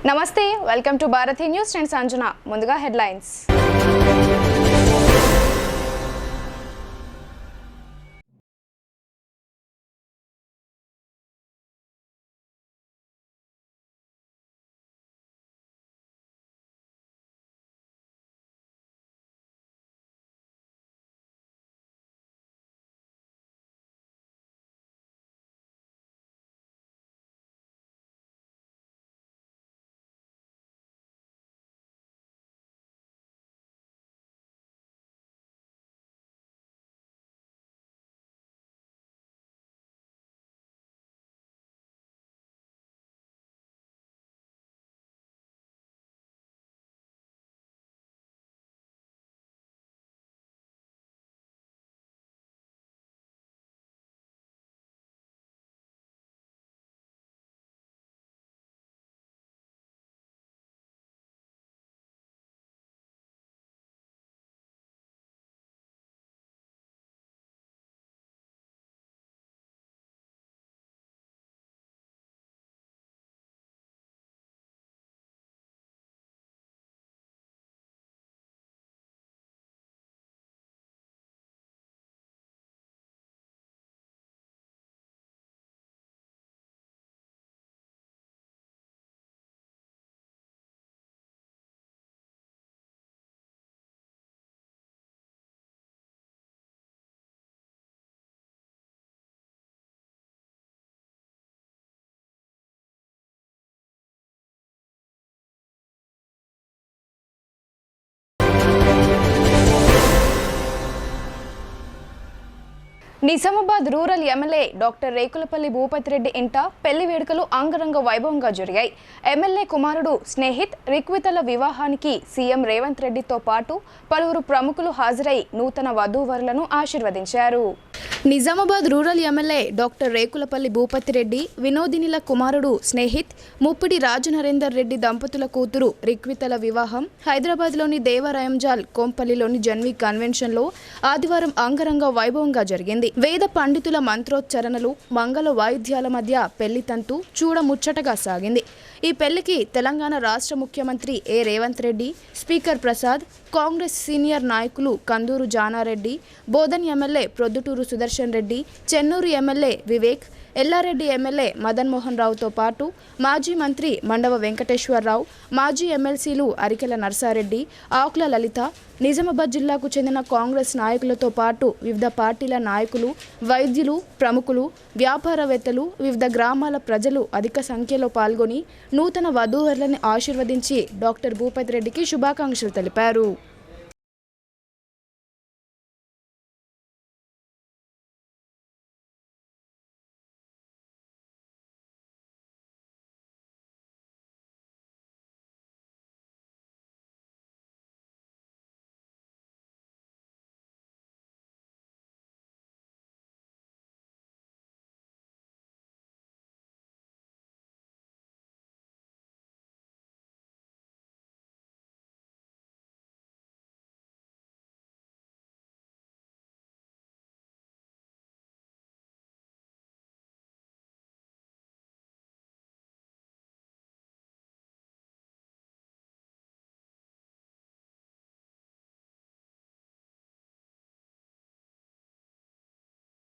నమస్తే, welcome to Bharati news. నేను సంజన. ముందుగా headlines. Nizamabad rural MLA doctor Rekulapalli Bhupathi Reddy ఇంట పెళ్లి వేడుకలు అంగరంగ వైభవంగా జరిగాయి. ఎమ్మెల్యే కుమారుడు స్నేహిత్ రిక్వితల వివాహానికి సీఎం రేవంత్ రెడ్డితో పాటు పలువురు ప్రముఖులు హాజరై నూతన వధూవరులను ఆశీర్వదించారు. Nizamabad rural MLA doctor Rekulapalli Bhupathi Reddy వినోదినిల కుమారుడు స్నేహిత్ ముప్పిడి రాజనరేందర్ రెడ్డి దంపతుల కూతురు రిక్వితల వివాహం హైదరాబాద్లోని దేవరాయంజాల్ కోంపల్లిలోని జన్వి కన్వెన్షన్లో ఆదివారం అంగరంగ వైభవంగా జరిగింది. వేద పండితుల మంత్రోచ్చరణలు, మంగళ వాయిద్యాల మధ్య పెళ్లి తంతు చూడముచ్చటగా సాగింది. ఈ పెళ్లికి తెలంగాణ రాష్ట్ర ముఖ్యమంత్రి రేవంత్ రెడ్డి, స్పీకర్ ప్రసాద్, కాంగ్రెస్ సీనియర్ నాయకులు Kanduru Jana Reddy, Bodhan MLA Proddaturu Sudarshan Reddy, Chennuru MLA Vivek, Yellareddy MLA Madan Mohan రావుతో పాటు మాజీ మంత్రి మండవ వెంకటేశ్వరరావు, మాజీ ఎమ్మెల్సీలు అరికెల నర్సారెడ్డి, ఆకుల లలిత, నిజామాబాద్ జిల్లాకు చెందిన కాంగ్రెస్ నాయకులతో పాటు వివిధ పార్టీల నాయకులు, వైద్యులు, ప్రముఖులు, వ్యాపారవేత్తలు, వివిధ గ్రామాల ప్రజలు అధిక సంఖ్యలో పాల్గొని నూతన వధూవరులను ఆశీర్వదించి డాక్టర్ భూపతిరెడ్డికి శుభాకాంక్షలు తెలిపారు.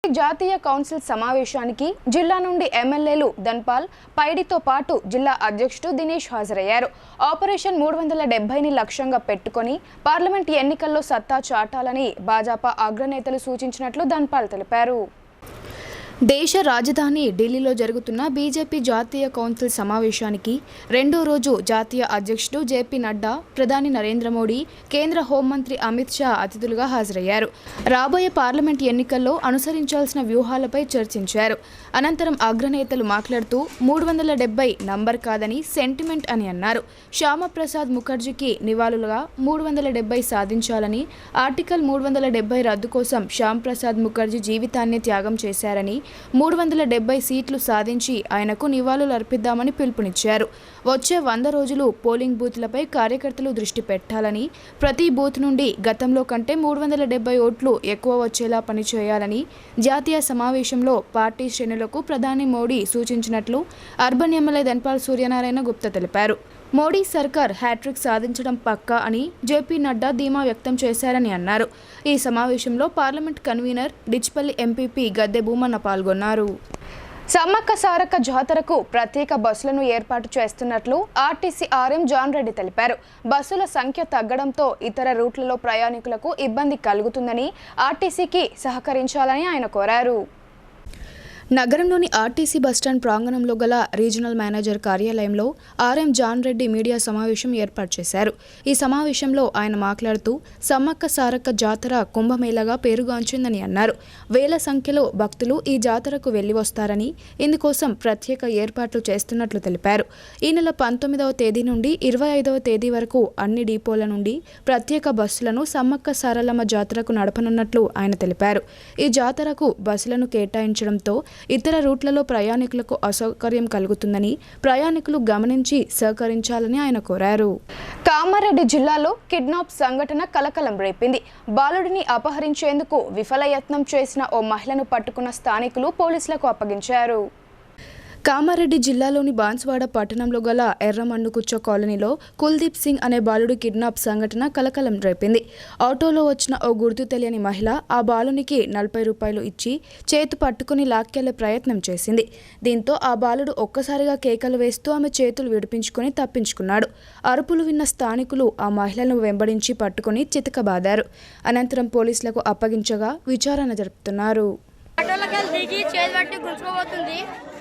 జాతీయ కౌన్సిల్ సమావేశానికి జిల్లా నుండి ఎమ్మెల్యేలు ధన్పాల్, పైడితో పాటు జిల్లా అధ్యక్షుడు దినేష్ హాజరయ్యారు. ఆపరేషన్ 370ని లక్ష్యంగా పెట్టుకొని పార్లమెంట్ ఎన్నికల్లో సత్తా చాటాలని భాజపా అగ్రనేతలు సూచించినట్లు ధన్పాల్ తెలిపారు. దేశ రాజధాని ఢిల్లీలో జరుగుతున్న బీజేపీ జాతీయ కౌన్సిల్ సమావేశానికి రెండో రోజు జాతీయ అధ్యక్షుడు జేపీ నడ్డా, ప్రధాని నరేంద్ర మోడీ, కేంద్ర హోంమంత్రి అమిత్ షా అతిథులుగా హాజరయ్యారు. రాబోయే పార్లమెంట్ ఎన్నికల్లో అనుసరించాల్సిన వ్యూహాలపై చర్చించారు. అనంతరం అగ్రనేతలు మాట్లాడుతూ 370 నంబర్ కాదని సెంటిమెంట్ అని అన్నారు. శ్యామప్రసాద్ ముఖర్జీకి నివాళులుగా 370 సాధించాలని, ఆర్టికల్ 370 రద్దు కోసం శ్యామప్రసాద్ ముఖర్జీ జీవితాన్ని త్యాగం చేశారని, 370 సీట్లు సాధించి ఆయనకు నివాళులు అర్పిద్దామని పిలుపునిచ్చారు. వచ్చే 100 రోజులు పోలింగ్ బూత్లపై కార్యకర్తలు దృష్టి పెట్టాలని, ప్రతి బూత్ నుండి గతంలో కంటే 370 ఓట్లు ఎక్కువ వచ్చేలా పనిచేయాలని జాతీయ సమావేశంలో పార్టీ శ్రేణులకు ప్రధాని మోడీ సూచించినట్లు అర్బన్ ఎమ్మెల్యే ధన్పాల్ సూర్యనారాయణ గుప్తా తెలిపారు. మోడీ సర్కార్ హ్యాట్రిక్ సాధించడం పక్కా అని జేపీ నడ్డా ధీమా వ్యక్తం చేశారని అన్నారు. ఈ సమావేశంలో పార్లమెంట్ కన్వీనర్ డిచ్పల్లి ఎంపీపీ గద్దె భూమన్న పాల్గొన్నారు. సమ్మక్క సారక్క జాతరకు ప్రత్యేక బస్సులను ఏర్పాటు చేస్తున్నట్లు ఆర్టీసీ ఆర్ఎం జాన్ రెడ్డి తెలిపారు. బస్సుల సంఖ్య తగ్గడంతో ఇతర రూట్లలో ప్రయాణికులకు ఇబ్బంది కలుగుతుందని ఆర్టీసీకి సహకరించాలని ఆయన కోరారు. నగరంలోని ఆర్టీసీ బస్టాండ్ ప్రాంగణంలో గల రీజనల్ మేనేజర్ కార్యాలయంలో ఆర్ఎం జాన్ రెడ్డి మీడియా సమావేశం ఏర్పాటు చేశారు. ఈ సమావేశంలో ఆయన మాట్లాడుతూ సమ్మక్క సారక్క జాతర కుంభమేళగా పేరుగాంచిందని అన్నారు. వేల సంఖ్యలో భక్తులు ఈ జాతరకు వెళ్లి వస్తారని, ఇందుకోసం ప్రత్యేక ఏర్పాట్లు చేస్తున్నట్లు తెలిపారు. ఈ నెల 19వ తేదీ నుండి 25వ తేదీ వరకు అన్ని డిపోల నుండి ప్రత్యేక బస్సులను సమ్మక్క సారలమ్మ జాతరకు నడపనున్నట్లు ఆయన తెలిపారు. ఈ జాతరకు బస్సులను కేటాయించడంతో ఇతర రూట్లలో ప్రయాణికులకు అసౌకర్యం కలుగుతుందని ప్రయాణికులు గమనించి సహకరించాలని ఆయన కోరారు. కామారెడ్డి జిల్లాలో కిడ్నాప్ సంఘటన కలకలం రేపింది. బాలుడిని అపహరించేందుకు విఫలయత్నం చేసిన ఓ మహిళను పట్టుకున్న స్థానికులు పోలీసులకు అప్పగించారు. కామారెడ్డి జిల్లాలోని బాన్స్వాడ పట్టణంలో గల ఎర్రమన్నుకుచ్చ కాలనీలో కుల్దీప్ సింగ్ అనే బాలుడు కిడ్నాప్ సంఘటన కలకలం రేపింది. ఆటోలో వచ్చిన ఓ గుర్తు తెలియని మహిళ ఆ బాలునికి 40 రూపాయలు ఇచ్చి చేతు పట్టుకుని లాక్కెళ్లే ప్రయత్నం చేసింది. దీంతో ఆ బాలుడు ఒక్కసారిగా కేకలు వేస్తూ ఆమె చేతులు విడిపించుకుని తప్పించుకున్నాడు. అరుపులు విన్న స్థానికులు ఆ మహిళను వెంబడించి పట్టుకుని చితకబాదారు. అనంతరం పోలీసులకు అప్పగించగా విచారణ జరుపుతున్నారు.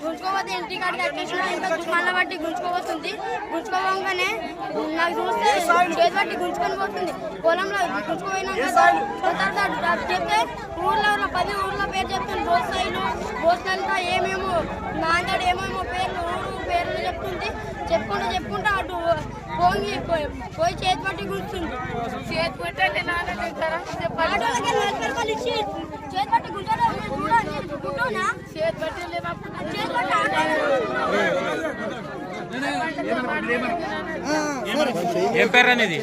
గుంజుకోపోతే ఇంటి కాడికి వచ్చేసిన ఇంకా మళ్ళీ బట్టి గుంజుకోపోతుంది. గుంజుకోగానే నాకు చూస్తే చేతి బట్టి గుంజుకొని పోతుంది. పొలంలో గుంజుకుపోయినాక చెప్తే ఊర్లో 10 ఊర్ల పేరు చెప్తుంది. బోసాయిలు ఏమేమో నాందడు ఏమేమో పేర్లు చెప్తుంది. చెప్పుకుంటూ అటు పోయి చేతి బట్టి గుంజుతుంది. చేతి పట్టి చేతి బట్టి గుంజుకుంటున్నా చేతి బట్టి ఏం పేరు అనేది?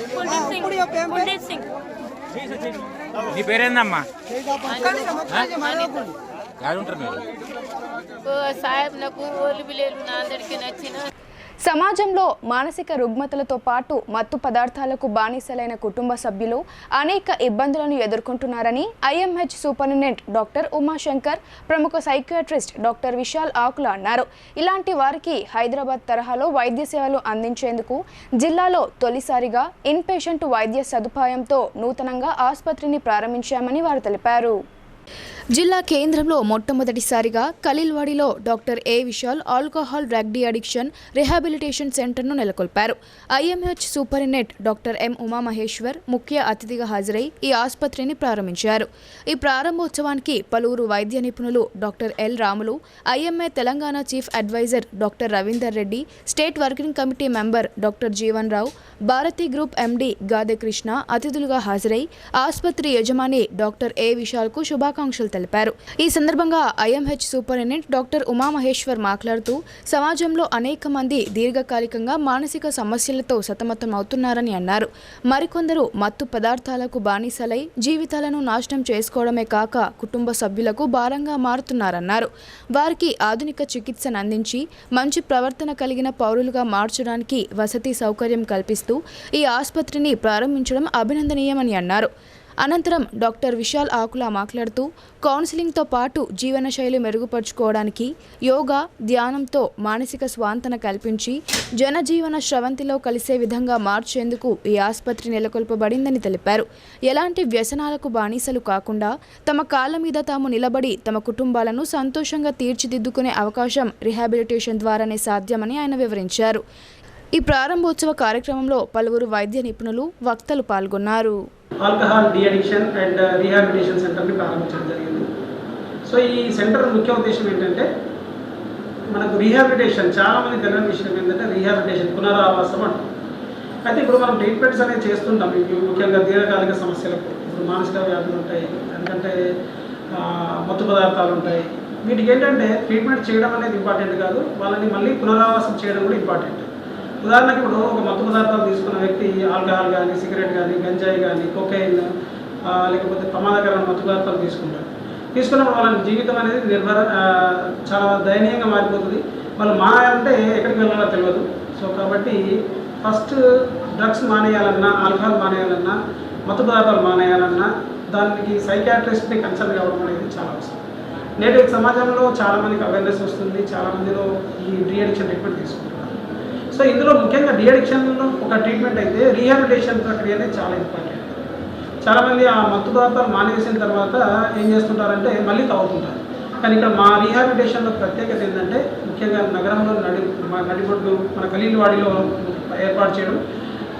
నీ పేరేందమ్మా? ఉంటారు మీరు సాహెబ్ నాకు ఓలి బిలేలు నా అందరికి నచ్చిన. సమాజంలో మానసిక రుగ్మతలతో పాటు మత్తు పదార్థాలకు బానిసలైన కుటుంబ సభ్యులు అనేక ఇబ్బందులను ఎదుర్కొంటున్నారని ఐఎంహెచ్ సూపరింటెండెంట్ డాక్టర్ ఉమాశంకర్, ప్రముఖ సైకియాట్రిస్ట్ డాక్టర్ విశాల్ ఆకుల అన్నారు. ఇలాంటి వారికి హైదరాబాద్ తరహాలో వైద్య సేవలు అందించేందుకు జిల్లాలో తొలిసారిగా ఇన్పేషెంట్ వైద్య సదుపాయంతో నూతనంగా ఆసుపత్రిని ప్రారంభించామని వారు తెలిపారు. జిల్లా కేంద్రంలో మొట్టమొదటిసారిగా ఖలీల్వాడిలో doctor A Vishal alcohol drug de addiction rehabilitation సెంటర్ను నెలకొల్పారు. IMH superintendent doctor M Umamaheshwar ముఖ్య అతిథిగా హాజరై ఈ ఆసుపత్రిని ప్రారంభించారు. ఈ ప్రారంభోత్సవానికి పలువురు వైద్య నిపుణులు doctor L Ramulu, IMA Telangana chief advisor doctor Ravinder Reddy, state working committee member doctor Jeevan Rao, Bharati group MD Gade Krishna అతిథులుగా హాజరై ఆసుపత్రి యజమాని డాక్టర్ ఏ విశాల్కు శుభాకాంక్షలు తెలిపారు. ఈ సందర్భంగా ఐఎంహెచ్ సూపరింటెండెంట్ డాక్టర్ ఉమామహేశ్వర్ మాట్లాడుతూ సమాజంలో అనేక మంది దీర్ఘకాలికంగా మానసిక సమస్యలతో సతమతం అవుతున్నారని అన్నారు. మరికొందరు మత్తు పదార్థాలకు బానిసలై జీవితాలను నాశనం చేసుకోవడమే కాక కుటుంబ సభ్యులకు భారంగా మారుతున్నారన్నారు. వారికి ఆధునిక చికిత్సను అందించి మంచి ప్రవర్తన కలిగిన పౌరులుగా మార్చడానికి వసతి సౌకర్యం కల్పిస్తూ ఈ ఆసుపత్రిని ప్రారంభించడం అభినందనీయమని అన్నారు. అనంతరం డాక్టర్ విశాల్ ఆకుల మాట్లాడుతూ కౌన్సిలింగ్తో పాటు జీవనశైలి మెరుగుపరుచుకోవడానికి యోగా, ధ్యానంతో మానసిక స్వాంతన కల్పించి జనజీవన స్రవంతిలో కలిసే విధంగా మార్చేందుకు ఈ ఆసుపత్రి నెలకొల్పబడిందని తెలిపారు. ఎలాంటి వ్యసనాలకు బానిసలు కాకుండా తమ కాళ్ళ మీద తాము నిలబడి తమ కుటుంబాలను సంతోషంగా తీర్చిదిద్దుకునే అవకాశం రిహాబిలిటేషన్ ద్వారానే సాధ్యమని ఆయన వివరించారు. ఈ ప్రారంభోత్సవ కార్యక్రమంలో పలువురు వైద్య నిపుణులు, వక్తలు పాల్గొన్నారు. Alcohol de addiction and rehabilitation సెంటర్ని ప్రారంభించడం జరిగింది. సో ఈ సెంటర్ ముఖ్య ఉద్దేశం ఏంటంటే మనకు రీహాబిలిటేషన్, చాలామంది తెలియని విషయం ఏంటంటే రీహాబిలిటేషన్ పునరావాసం అంటాం. అయితే ఇప్పుడు మనం ట్రీట్మెంట్స్ అనేది చేస్తుంటాం. ముఖ్యంగా దీర్ఘకాలిక సమస్యలకు, ఇప్పుడు మానసిక వ్యాధులు ఉంటాయి, ఎందుకంటే మత్తు పదార్థాలు ఉంటాయి. వీటికి ఏంటంటే ట్రీట్మెంట్ చేయడం అనేది ఇంపార్టెంట్ కాదు, వాళ్ళని మళ్ళీ పునరావాసం చేయడం కూడా ఇంపార్టెంట్. ఉదాహరణకు ఇప్పుడు ఒక మత్తు పదార్థాలు తీసుకున్న వ్యక్తి ఆల్కహాల్ కానీ, సిగరెట్ కానీ, గంజాయి కానీ, కొకైన్ లేకపోతే ప్రమాదకరమైన మత్తు పదార్థాలు తీసుకున్నప్పుడు వాళ్ళ జీవితం అనేది చాలా దయనీయంగా మారిపోతుంది. వాళ్ళు అంటే ఎక్కడికి వెళ్ళాలో తెలియదు. సో కాబట్టి ఫస్ట్ డ్రగ్స్ మానేయాలన్నా, ఆల్కహాల్ మానేయాలన్నా, మత్తు పదార్థాలు మానేయాలన్నా దానికి సైకాట్రిస్ట్ని కన్సల్ట్ కావడం అనేది చాలా అవసరం. నేటి సమాజంలో చాలామందికి అవేర్నెస్ వస్తుంది, చాలామందిలో ఈ డీఅడిక్షన్ ట్రీట్మెంట్ తీసుకుంటున్నారు. సో ఇందులో ముఖ్యంగా డీఅడిక్షన్లో ఒక ట్రీట్మెంట్ అయితే రీహాబిలిటేషన్ ప్రక్రియ అనేది చాలా ఇంపార్టెంట్. చాలామంది ఆ మత్తు పదార్థాలు మానేసిన తర్వాత ఏం చేస్తుంటారంటే మళ్ళీ తాగుతుంటారు. కానీ ఇక్కడ మా రీహాబిలిటేషన్లో ప్రత్యేకత ఏంటంటే ముఖ్యంగా నగరంలో నడిబొడ్డు మన ఖలీల్వాడిలో ఏర్పాటు చేయడం,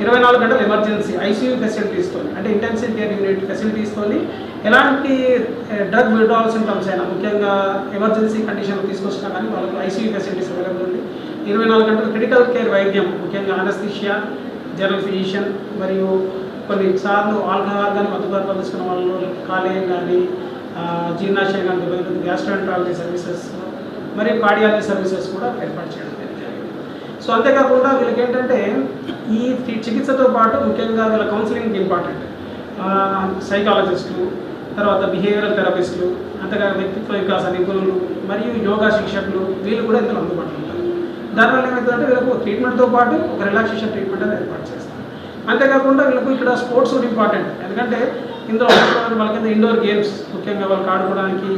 24 గంటల ఎమర్జెన్సీ ఐసీయూ ఫెసిలిటీస్తో, అంటే ఇంటెన్సివ్ కేర్ యూనిట్ ఫెసిలిటీస్తో ఎలాంటి డ్రగ్ విడ్రావల్ సింటమ్స్ అయినా ముఖ్యంగా ఎమర్జెన్సీ కండిషన్లు తీసుకొచ్చినా కానీ వాళ్ళకి ఐసీయూ ఫెసిలిటీస్ అవైలబుల్ ఉంది. 24 గంటల క్రిటికల్ కేర్ వైద్యం ముఖ్యంగా అనస్థీషియా, జనరల్ ఫిజిషియన్ మరియు కొన్నిసార్లు ఆల్కహాల్ కానీ మత్తు పదార్థాలు తీసుకున్న వాళ్ళు కాలేయం కానీ జీర్ణాశయం కానీ గ్యాస్ట్రోఎంట్రాలజీ సర్వీసెస్ మరియు కార్డియాలజీ సర్వీసెస్ కూడా ఏర్పాటు చేయడం జరిగింది. సో అంతేకాకుండా వీళ్ళకి ఏంటంటే ఈ చికిత్సతో పాటు ముఖ్యంగా వీళ్ళ కౌన్సిలింగ్ ఇంపార్టెంట్. సైకాలజిస్టులు, తర్వాత బిహేవియరల్ థెరపిస్టులు, అంతేకాక వ్యక్తిత్వ వికాస నిపుణులు మరియు యోగా శిక్షకులు వీళ్ళు కూడా ఇందులో అందుబాటులో ఉంటారు. దానివల్ల ఏమవుతుందంటే వీళ్ళకు ట్రీట్మెంట్తో పాటు ఒక రిలాక్సేషన్ ట్రీట్మెంట్ అనేది ఏర్పాటు చేస్తారు. అంతేకాకుండా వీళ్ళకు ఇక్కడ స్పోర్ట్స్ కూడా ఇంపార్టెంట్. ఎందుకంటే ఇందులో వాళ్ళకి ఇండోర్ గేమ్స్ ముఖ్యంగా వాళ్ళకి ఆడుకోవడానికి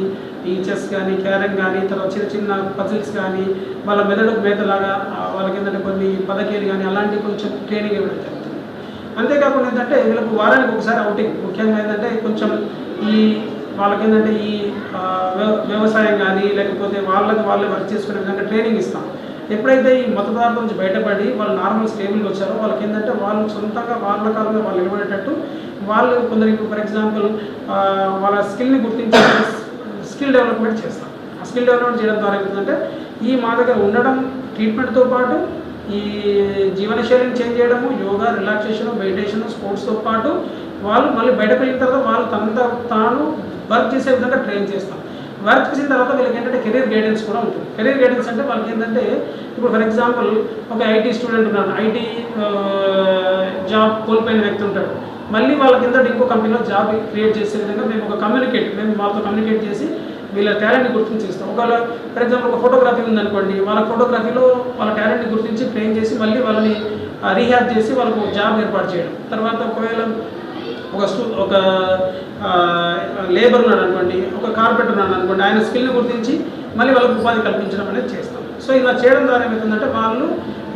ఈ చెస్ కానీ, క్యారమ్ కానీ, తర్వాత చిన్న చిన్న పజిల్స్ కానీ, వాళ్ళ మెదడుకు మేతలాగా వాళ్ళకి ఏంటంటే కొన్ని పదకేలు కానీ అలాంటి కొంచెం ట్రైనింగ్ ఇవ్వడం జరుగుతుంది. అంతేకాకుండా ఏంటంటే వీళ్ళకు వారానికి ఒకసారి అవుటింగ్, ముఖ్యంగా ఏంటంటే కొంచెం ఈ వాళ్ళకి ఏంటంటే ఈ వ్యవసాయం కానీ లేకపోతే వాళ్ళే వర్క్ చేసుకునే విధంగా ట్రైనింగ్ ఇస్తాం. ఎప్పుడైతే ఈ మత్తు పదార్థం నుంచి బయటపడి వాళ్ళు నార్మల్ స్టేబుల్గా వచ్చారో వాళ్ళకి ఏంటంటే వాళ్ళు సొంతంగా వాళ్ళ కాలంలో వాళ్ళు నిలబడేటట్టు వాళ్ళు కొందరికి ఫర్ ఎగ్జాంపుల్ వాళ్ళ స్కిల్ని గుర్తించి స్కిల్ డెవలప్మెంట్ చేస్తాం. ఆ స్కిల్ డెవలప్మెంట్ చేయడం ద్వారా ఏంటంటే ఈ మా దగ్గర ఉండడం ట్రీట్మెంట్తో పాటు ఈ జీవనశైలిని చేంజ్ చేయడము, యోగా, రిలాక్సేషన్, మెడిటేషన్, స్పోర్ట్స్తో పాటు వాళ్ళు మళ్ళీ బయటకు వెళ్ళిన తర్వాత వాళ్ళు తాను వర్క్ చేసే విధంగా ట్రైన్ చేస్తాం. వర్క్ చేసిన తర్వాత వీళ్ళకి ఏంటంటే కెరీర్ గైడెన్స్ కూడా ఉంటుంది. కెరీర్ గైడెన్స్ అంటే వాళ్ళకి ఏంటంటే ఇప్పుడు ఫర్ ఎగ్జాంపుల్ ఒక ఐటీ స్టూడెంట్ ఉన్నాడు, ఐటీ జాబ్ కోల్పోయిన వ్యక్తి ఉంటాడు, మళ్ళీ వాళ్ళ కింద ఇంకో కంపెనీలో జాబ్ క్రియేట్ చేసే విధంగా మేము వాళ్ళతో కమ్యూనికేట్ చేసి వీళ్ళ టాలెంట్ని గుర్తించి ఇస్తాం. ఒకవేళ ఫర్ ఎగ్జాంపుల్ ఒక ఫోటోగ్రఫీ ఉందనుకోండి, వాళ్ళ ఫోటోగ్రఫీలో వాళ్ళ టాలెంట్ని గుర్తించి ట్రైన్ చేసి మళ్ళీ వాళ్ళని రీహాబ్ చేసి వాళ్ళకు జాబ్ ఏర్పాటు చేయడం. తర్వాత ఒకవేళ ఒక లేబర్ ఉన్నాడు అనుకోండి, ఒక కార్పెంటర్ ఉన్నాడు అనుకోండి, ఆయన స్కిల్ని గుర్తించి మళ్ళీ వాళ్ళకు ఉపాధి కల్పించడం అనేది చేస్తాం. సో ఇలా చేయడం ద్వారా ఏమవుతుందంటే వాళ్ళు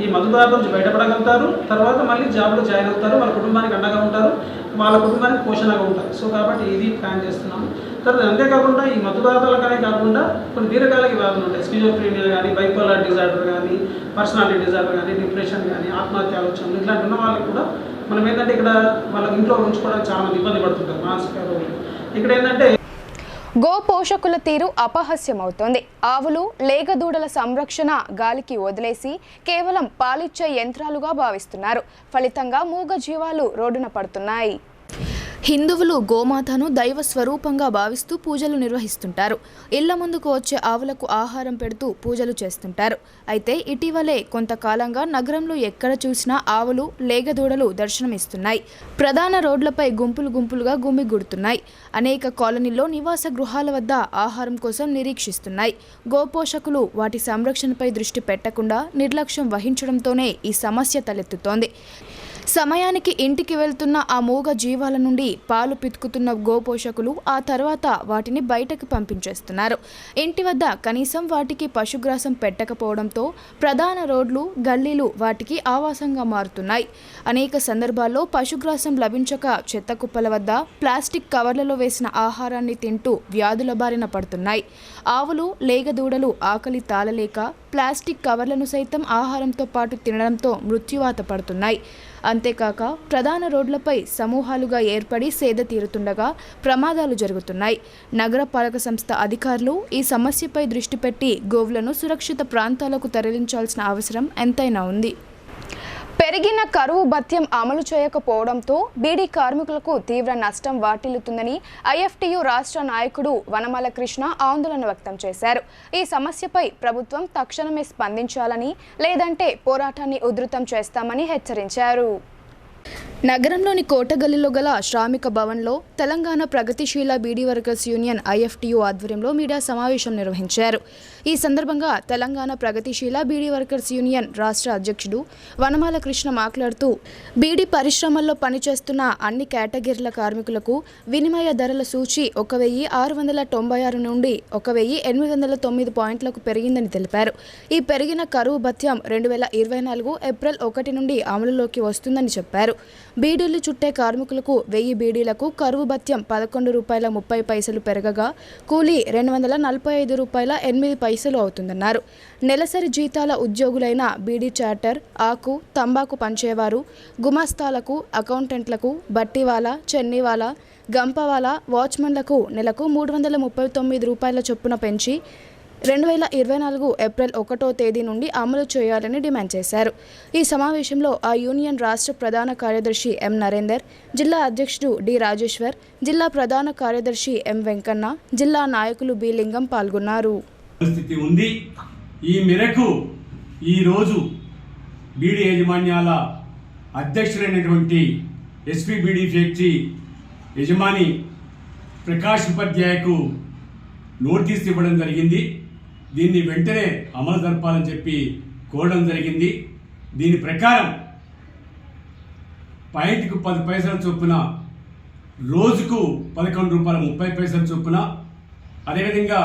ఈ మత్తు పదార్థం నుంచి బయటపడగలుగుతారు, తర్వాత మళ్ళీ జాబ్లో జాయిన్ అవుతారు, వాళ్ళ కుటుంబానికి అండగా ఉంటారు, వాళ్ళ కుటుంబానికి పోషణగా ఉంటారు. సో కాబట్టి ఇది ప్లాన్ చేస్తున్నాము. తర్వాత అంతేకాకుండా ఈ మత్తు పదార్థాలకనే కాకుండా కొన్ని దీర్ఘకాలిక వ్యాధులు ఉంటాయి. స్కిజోఫ్రీనియా కానీ, బైపోలార్ డిజార్డర్ కానీ, పర్సనాలిటీ డిజార్డర్ కానీ, డిప్రెషన్ కానీ, ఆత్మహత్య ఆలోచనలు ఇట్లాంటి ఉన్న వాళ్ళకి కూడా మనం ఏంటంటే ఇక్కడ వాళ్ళ ఇంట్లో ఉంచుకోవడానికి చాలా మంది ఇబ్బంది పడుతుంటారు మానసిక రోగులు. ఇక్కడ ఏంటంటే గో పోషకుల తీరు అపహాస్యమవుతోంది. ఆవులు, లేగదూడల సంరక్షణ గాలికి వదిలేసి కేవలం పాలిచ్చే యంత్రాలుగా భావిస్తున్నారు. ఫలితంగా మూగ జీవాలు రోడ్డున పడుతున్నాయి. హిందువులు గోమాతను దైవ స్వరూపంగా భావిస్తూ పూజలు నిర్వహిస్తుంటారు. ఇళ్ల ముందుకు వచ్చే ఆవులకు ఆహారం పెడుతూ పూజలు చేస్తుంటారు. అయితే ఇటీవలే కొంతకాలంగా నగరంలో ఎక్కడ చూసినా ఆవులు, లేగదూడలు దర్శనమిస్తున్నాయి. ప్రధాన రోడ్లపై గుంపులుగా గుమిగూడుతున్నాయి. అనేక కాలనీల్లో నివాస గృహాల వద్ద ఆహారం కోసం నిరీక్షిస్తున్నాయి. గోపోషకులు వాటి సంరక్షణపై దృష్టి పెట్టకుండా నిర్లక్ష్యం వహించడంతోనే ఈ సమస్య తలెత్తుతోంది. సమయానికి ఇంటికి వెళ్తున్న ఆ మూగ జీవాల నుండి పాలు పితుకుతున్న గోపోషకులు ఆ తర్వాత వాటిని బయటకు పంపించేస్తున్నారు. ఇంటి వద్ద కనీసం వాటికి పశుగ్రాసం పెట్టకపోవడంతో ప్రధాన రోడ్లు, గల్లీలు వాటికి ఆవాసంగా మారుతున్నాయి. అనేక సందర్భాల్లో పశుగ్రాసం లభించక చెత్త కుప్పల వద్ద ప్లాస్టిక్ కవర్లలో వేసిన ఆహారాన్ని తింటూ వ్యాధుల బారిన పడుతున్నాయి. ఆవులు, లేగదూడలు ఆకలి తాళలేక ప్లాస్టిక్ కవర్లను సైతం ఆహారంతో పాటు తినడంతో మృత్యువాత పడుతున్నాయి. అంతేకాక ప్రధాన రోడ్లపై సమూహాలుగా ఏర్పడి సేద తీరుతుండగా ప్రమాదాలు జరుగుతున్నాయి. నగరపాలక సంస్థ అధికారులు ఈ సమస్యపై దృష్టి పెట్టి గోవులను సురక్షిత ప్రాంతాలకు తరలించాల్సిన అవసరం ఎంతైనా ఉంది. పెరిగిన కరువు భత్యం అమలు చేయకపోవడంతో బీడీ కార్మికులకు తీవ్ర నష్టం వాటిల్లుతుందని ఐఎఫ్టీయూ రాష్ట్ర నాయకుడు వనమాల కృష్ణ ఆందోళన వ్యక్తం చేశారు. ఈ సమస్యపై ప్రభుత్వం తక్షణమే స్పందించాలని, లేదంటే పోరాటాన్ని ఉధృతం చేస్తామని హెచ్చరించారు. నగరంలోని కోటగల్లీలో గల శ్రామిక భవన్లో తెలంగాణ ప్రగతిశీల బీడీ వర్కర్స్ యూనియన్ ఐఎఫ్టీయూ ఆధ్వర్యంలో మీడియా సమావేశం నిర్వహించారు. ఈ సందర్భంగా తెలంగాణ ప్రగతిశీల బీడీ వర్కర్స్ యూనియన్ రాష్ట్ర అధ్యక్షుడు వనమాల కృష్ణ మాట్లాడుతూ బీడీ పరిశ్రమల్లో పనిచేస్తున్న అన్ని కేటగిరీల కార్మికులకు వినిమయ ధరల సూచి 1696 నుండి 1809 పాయింట్లకు పెరిగిందని తెలిపారు. ఈ పెరిగిన కరువు భత్యం 2024 ఏప్రిల్ 1 నుండి అమలులోకి వస్తుందని చెప్పారు. బీడీలు చుట్టే కార్మికులకు 1000 బీడీలకు కరువు భత్యం ₹11.30 పెరగగా కూలీ ₹245.08 అవుతుందన్నారు. నెలసరి జీతాల ఉద్యోగులైన బీడీ చార్టర్, ఆకు, తంబాకు పంచేవారు, గుమాస్తాలకు, అకౌంటెంట్లకు, బట్టివాలా, చెన్నీవాలా, గంపవాలా, వాచ్మెన్లకు నెలకు ₹339 చొప్పున పెంచి 2024 ఏప్రిల్ 1వ తేదీ నుండి అమలు చేయాలని డిమాండ్ చేశారు. ఈ సమావేశంలో ఆ యూనియన్ రాష్ట్ర ప్రధాన కార్యదర్శి ఎం నరేందర్, జిల్లా అధ్యక్షుడు డి రాజేశ్వర్, జిల్లా ప్రధాన కార్యదర్శి ఎం వెంకన్న, జిల్లా నాయకులు బి లింగం పాల్గొన్నారు. పరిస్థితి ఉంది. ఈ మేరకు ఈరోజు బీడీ యాజమాన్యాల అధ్యక్షుడైనటువంటి ఎస్పీ బీడీ ఫ్యాక్టరీ యజమాని ప్రకాష్ ఉపాధ్యాయకు నోటీస్ ఇవ్వడం జరిగింది. దీన్ని వెంటనే అమలు జరపాలని చెప్పి కోరడం జరిగింది. దీని ప్రకారం పాయింట్కు 10 పైసల చొప్పున, రోజుకు ₹11.30 చొప్పున, అదేవిధంగా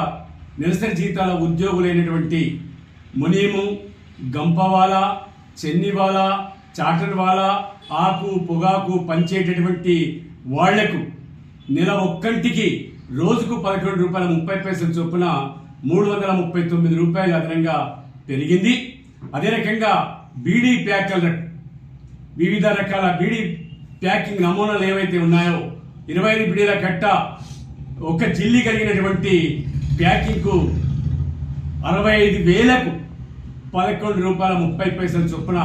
నెలసరి జీతాల ఉద్యోగులైనటువంటి మునీము, గంపవాలా, చెన్నివాలా, చాటర్వాలా, ఆకు, పొగాకు పంచేటటువంటి వాళ్లకు నెల ఒక్కంటికి రోజుకు ₹11.30 చొప్పున ₹339 అదనంగా పెరిగింది. అదే రకంగా బీడీ ప్యాకర్ల వివిధ రకాల బీడీ ప్యాకింగ్ నమూనాలు ఏవైతే ఉన్నాయో 25 బీడీల కట్ట ఒక జిల్లి కలిగినటువంటి ప్యాకింగ్కు 65,000కు ₹11.30 చొప్పున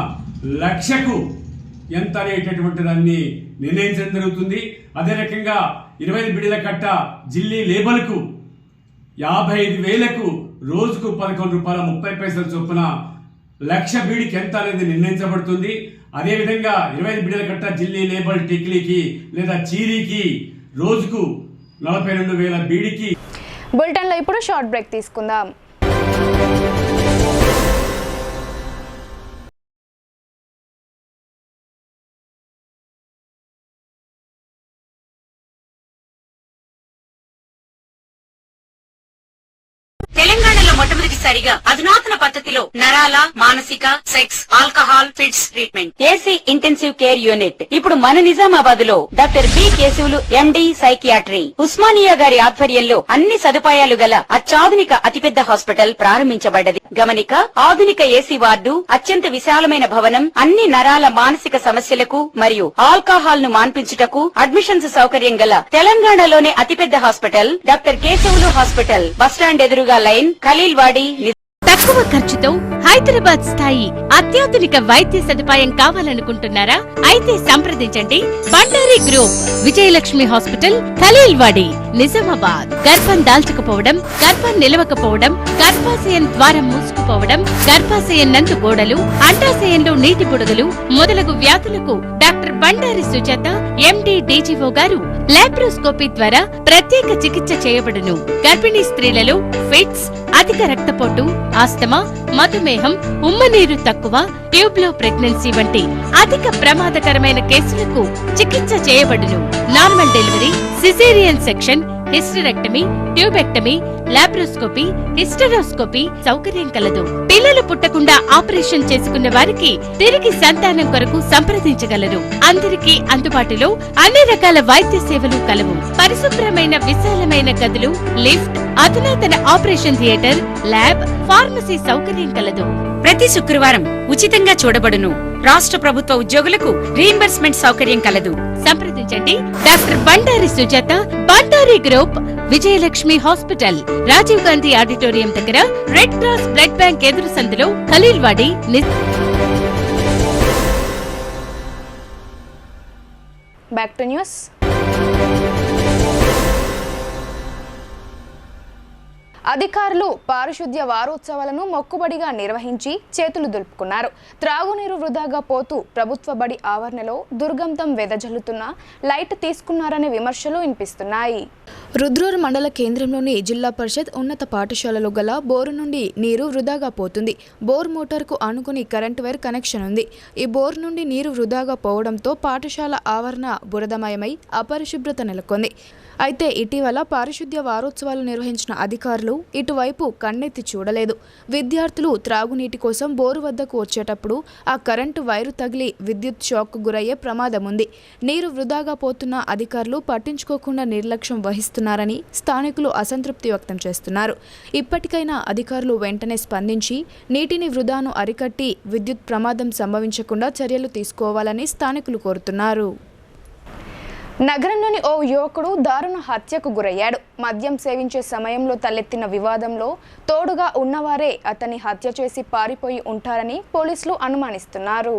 లక్షకు ఎంత అనేటటువంటి దాన్ని నిర్ణయించడం జరుగుతుంది. అదే రకంగా 25 బీడీల కట్ట జిల్లి లేబర్కు 55,000కు రోజుకు ₹11.30 చొప్పున లక్ష బీడీకి ఎంత అనేది నిర్ణయించబడుతుంది. అదేవిధంగా 25 బీడీల కట్ట జిల్లి లేబర్ టిక్లీకి లేదా చీరీకి రోజుకు 42,000 బీడీకి. బులెటిన్లో ఇప్పుడు షార్ట్ బ్రేక్ తీసుకుందాం. తెలంగాణలో మొట్టమొదటిసారిగా అధునాతన పద్ధతిలో నరాల, మానసిక, sex, alcohol, fits treatment, AC intensive care unit ఇప్పుడు మన నిజామాబాద్ లో doctor B Keshavulu MD psychiatry, Osmania గారి ఆధ్వర్యంలో అన్ని సదుపాయాలు గల అత్యాధునిక అతిపెద్ద హాస్పిటల్ ప్రారంభించబడ్డది. గమనిక, ఆధునిక ఏసీ వార్డు, అత్యంత విశాలమైన భవనం, అన్ని నరాల మానసిక సమస్యలకు మరియు ఆల్కహాల్ ను మాన్పించుటకు అడ్మిషన్స్ సౌకర్యం గల తెలంగాణలోనే అతిపెద్ద hospital doctor Keshavulu hospital, bus stand ఎదురుగా లైన్, ఖలీల్వాడి. తక్కువ ఖర్చుతో హైదరాబాద్ స్థాయి అత్యాధునిక వైద్య సదుపాయం కావాలనుకుంటున్నారా? అయితే సంప్రదించండి బండారి గ్రూప్, విజయలక్ష్మి హాస్పిటల్, ఖలీల్వాడి, నిజామాబాద్. గర్భం దాల్చకపోవడం, గర్భం నిలవకపోవడం, గర్భాశయం ద్వారం మూసుకుపోవడం, గర్భాశయం నందు గోడలు, అండాశయంలో నీటి బుడగలు మొదలగు వ్యాధులకు డాక్టర్ బండారి సుజాత ఎండి డీజీఓ గారు లాప్రోస్కోపీ ద్వారా ప్రత్యేక చికిత్స చేయబడును. గర్భిణీ స్త్రీలలో ఫిట్స్, అధిక రక్తపోటు, ఆస్తమా, మధుమేహం, ఉమ్మనీరు తక్కువ, ట్యూబ్లో ప్రెగ్నెన్సీ వంటి అధిక ప్రమాదకరమైన కేసులకు చికిత్స చేయబడును. Normal delivery, caesarean section, hysterectomy, tubectomy, laparoscopy, hysteroscopy సౌకర్యం కలదు. పిల్లలు పుట్టకుండా ఆపరేషన్ చేసుకున్న వారికి తిరిగి సంతానం కొరకు సంప్రదించగలరు. అందరికీ అందుబాటులో అన్ని రకాల వైద్య సేవలు కలవు. పరిశుభ్రమైన విశాలమైన గదులు, లిఫ్ట్, అధునాతన ఆపరేషన్ థియేటర్, ల్యాబ్, ఫార్మసీ సౌకర్యం కలదు. ప్రతి శుక్రవారం ఉచితంగా చూడబడును. రాష్ట్ర ప్రభుత్వ ఉద్యోగులకు రీయింబర్స్మెంట్ సౌకర్యం కలదు. సంప్రదించండి doctor Bandari Sujatha, Bandari group, Vijayalakshmi hospital, Rajiv Gandhi auditorium దగ్గర, రెడ్ క్రాస్ బ్లడ్ బ్యాంక్ ఎదురు సందులో, ఖలీల్వాడి. Back to news. అధికారులు పారిశుద్ధ్య వారోత్సవాలను మొక్కుబడిగా నిర్వహించి చేతులు దులుపుకున్నారు. త్రాగునీరు వృధాగా పోతూ ప్రభుత్వ బడి ఆవరణలో దుర్గంధం వెదజల్లుతున్న లైట్ తీసుకున్నారనే విమర్శలు వినిపిస్తున్నాయి. రుద్రూరు మండల కేంద్రంలోని జిల్లా పరిషత్ ఉన్నత పాఠశాలలో గల బోరు నుండి నీరు వృధాగా పోతుంది. బోర్ మోటార్కు ఆనుకుని కరెంటు వైర్ కనెక్షన్ ఉంది. ఈ బోర్ నుండి నీరు వృధాగా పోవడంతో పాఠశాల ఆవరణ బురదమయమై అపరిశుభ్రత నెలకొంది. అయితే ఇటీవల పారిశుద్ధ్య వారోత్సవాలు నిర్వహించిన అధికారులు ఇటువైపు కన్నెత్తి చూడలేదు. విద్యార్థులు త్రాగునీటి కోసం బోరు వద్దకు వచ్చేటప్పుడు ఆ కరెంటు వైరు తగిలి విద్యుత్ షాక్కు గురయ్యే ప్రమాదం ఉంది. నీరు వృధాగా పోతున్న అధికారులు పట్టించుకోకుండా నిర్లక్ష్యం వహిస్తున్నారని స్థానికులు అసంతృప్తి వ్యక్తం చేస్తున్నారు. ఇప్పటికైనా అధికారులు వెంటనే స్పందించి నీటిని వృధాను అరికట్టి విద్యుత్ ప్రమాదం సంభవించకుండా చర్యలు తీసుకోవాలని స్థానికులు కోరుతున్నారు. నగరంలోని ఓ యువకుడు దారుణ హత్యకు గురయ్యాడు. మద్యం సేవించే సమయంలో తలెత్తిన వివాదంలో తోడుగా ఉన్నవారే అతన్ని హత్య చేసి పారిపోయి ఉంటారని పోలీసులు అనుమానిస్తున్నారు.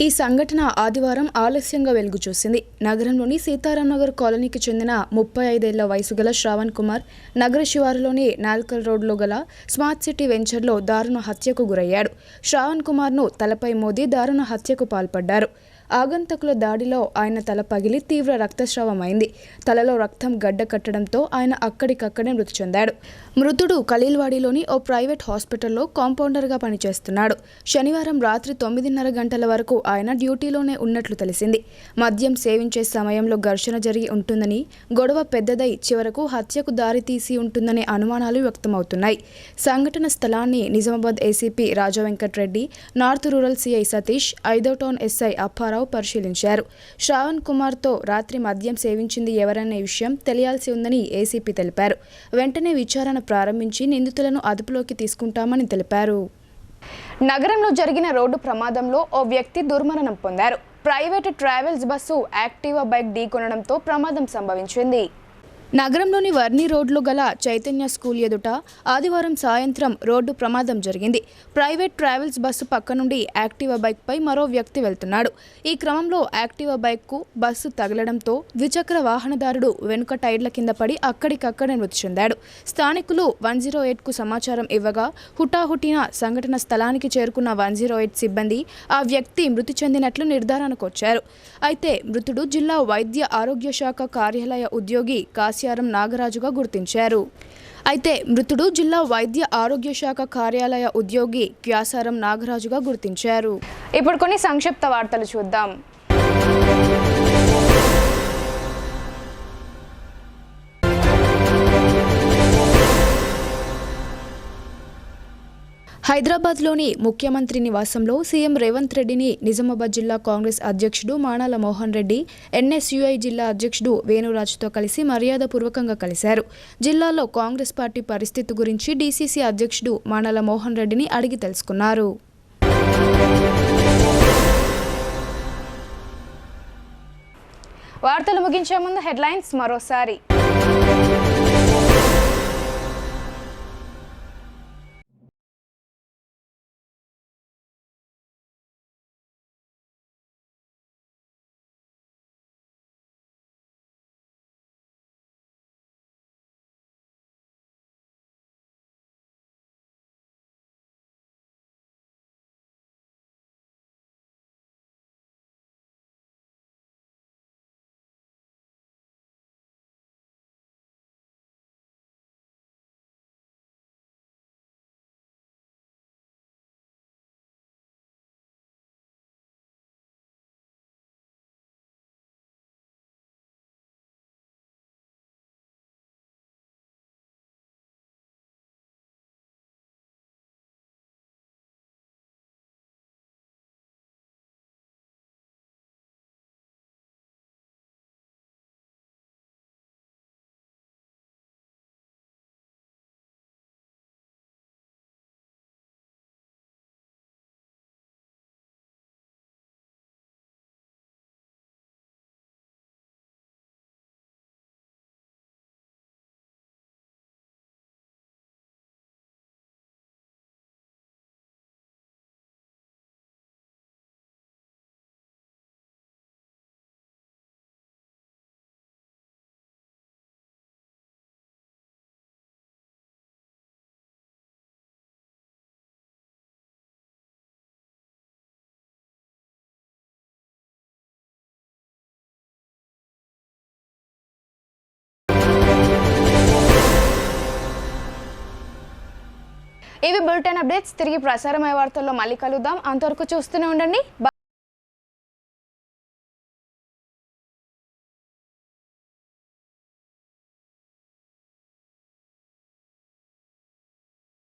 ఈ సంఘటన ఆదివారం ఆలస్యంగా వెలుగు చూసింది. నగరంలోని సీతారాంనగర్ కాలనీకి చెందిన 35 ఏళ్ల వయసు గల శ్రావణ్ కుమార్ నగర శివారులోని నాల్కల్ రోడ్లో గల స్మార్ట్ సిటీ వెంచర్లో దారుణ హత్యకు గురయ్యాడు. శ్రావణ్ కుమార్ను తలపై మోదీ దారుణ హత్యకు పాల్పడ్డారు. ఆగంతకుల దాడిలో ఆయన తల పగిలి తీవ్ర రక్తస్రావమైంది. తలలో రక్తం గడ్డ కట్టడంతో ఆయన అక్కడికక్కడే మృతి చెందాడు. మృతుడు ఖలీల్వాడిలోని ఓ ప్రైవేట్ హాస్పిటల్లో కాంపౌండర్గా పనిచేస్తున్నాడు. శనివారం రాత్రి 9:30 గంటల వరకు ఆయన డ్యూటీలోనే ఉన్నట్లు తెలిసింది. మద్యం సేవించే సమయంలో ఘర్షణ జరిగి ఉంటుందని, గొడవ పెద్దదై చివరకు హత్యకు దారితీసి ఉంటుందనే అనుమానాలు వ్యక్తమవుతున్నాయి. సంఘటన స్థలాన్ని Nizamabad ACP Raja Venkat Reddy, north rural CI Satish, 5వ టౌన్ ఎస్ఐ అప్పారావు పరిశీలించారు. శ్రావణ్ కుమార్తో రాత్రి మద్యం సేవించింది ఎవరనే విషయం తెలియాల్సి ఉందని ఏసీపీ తెలిపారు. వెంటనే విచారణ ప్రారంభించి నిందితులను అదుపులోకి తీసుకుంటామని తెలిపారు. నగరంలో జరిగిన రోడ్డు ప్రమాదంలో ఓ వ్యక్తి దుర్మరణం పొందారు. Private travels bus Activa bike ఢీకొనడంతో ప్రమాదం సంభవించింది. నగరంలోని వర్ని రోడ్లో గల చైతన్య స్కూల్ ఎదుట ఆదివారం సాయంత్రం రోడ్డు ప్రమాదం జరిగింది. ప్రైవేట్ ట్రావెల్స్ బస్సు పక్క నుండి యాక్టివా బైక్పై మరో వ్యక్తి వెళ్తున్నాడు. ఈ క్రమంలో యాక్టివా బైక్కు బస్సు తగలడంతో ద్విచక్ర వాహనదారుడు వెనుక టైర్ల కింద పడి అక్కడికక్కడే మృతి చెందాడు. స్థానికులు 108కు సమాచారం ఇవ్వగా హుటాహుటిన సంఘటన స్థలానికి చేరుకున్న 108 సిబ్బంది ఆ వ్యక్తి మృతి చెందినట్లు నిర్ధారణకు వచ్చారు. అయితే మృతుడు జిల్లా వైద్య ఆరోగ్య శాఖ కార్యాలయ ఉద్యోగి కాశ్యారం నాగరాజుగా గుర్తించారు. ఇప్పుడు కొన్ని సంక్షిప్త వార్తలు చూద్దాం. హైదరాబాద్లోని ముఖ్యమంత్రి నివాసంలో సీఎం రేవంత్ రెడ్డిని నిజామాబాద్ జిల్లా కాంగ్రెస్ అధ్యక్షుడు మానాల మోహన్ రెడ్డి, ఎన్ఎస్యుఐ జిల్లా అధ్యక్షుడు వేణురాజుతో కలిసి మర్యాదపూర్వకంగా కలిశారు. జిల్లాలో కాంగ్రెస్ పార్టీ పరిస్థితి గురించి డీసీసీ అధ్యక్షుడు మానాల మోహన్ రెడ్డిని అడిగి తెలుసుకున్నారు. వార్తలు ముగించే ముందు హెడ్లైన్స్ మరోసారి. ఇవి బులెటిన్ అప్డేట్స్. తిరిగి ప్రసారమయ్యే వార్తల్లో మళ్ళీ కలుద్దాం. అంతవరకు చూస్తూనే ఉండండి.